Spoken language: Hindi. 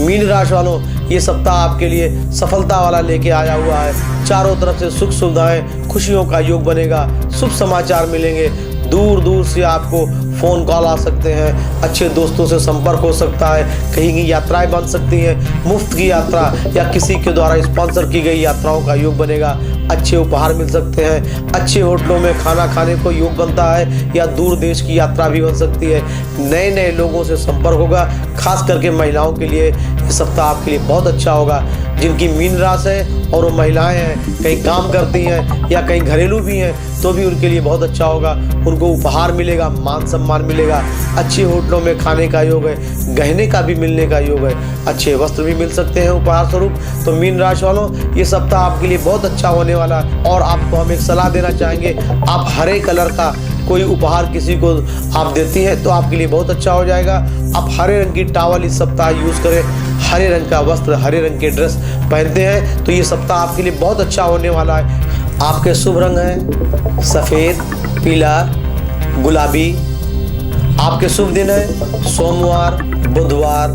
मीन राशि वालों, ये सप्ताह आपके लिए सफलता वाला लेके आया हुआ है। चारों तरफ से सुख सुविधाएं, खुशियों का योग बनेगा, शुभ समाचार मिलेंगे। दूर दूर से आपको फ़ोन कॉल आ सकते हैं, अच्छे दोस्तों से संपर्क हो सकता है, कहीं की यात्राएं बन सकती हैं, मुफ्त की यात्रा या किसी के द्वारा स्पॉन्सर की गई यात्राओं का योग बनेगा। अच्छे उपहार मिल सकते हैं, अच्छे होटलों में खाना खाने को योग बनता है या दूर देश की यात्रा भी बन सकती है। नए नए लोगों से संपर्क होगा, खास करके महिलाओं के लिए ये सप्ताह आपके लिए बहुत अच्छा होगा। जिनकी मीन राशि है और वो महिलाएं हैं, कहीं काम करती हैं या कहीं घरेलू भी हैं, तो भी उनके लिए बहुत अच्छा होगा। उनको उपहार मिलेगा, मान सम्मान मिलेगा, अच्छे होटलों में खाने का योग है, गहने का भी मिलने का योग है, अच्छे वस्त्र भी मिल सकते हैं उपहार स्वरूप। तो मीन राशि वालों, ये सप्ताह आपके लिए बहुत अच्छा होने वाला है। और आपको हम एक सलाह देना चाहेंगे, आप हरे कलर का कोई उपहार किसी को आप देती हैं तो आपके लिए बहुत अच्छा हो जाएगा। आप हरे रंग की टॉवल इस सप्ताह यूज़ करें, हरे रंग का वस्त्र, हरे रंग के ड्रेस पहनते हैं तो ये सप्ताह आपके लिए बहुत अच्छा होने वाला है। आपके शुभ रंग हैं सफ़ेद, पीला, गुलाबी। आपके शुभ दिन है सोमवार, बुधवार,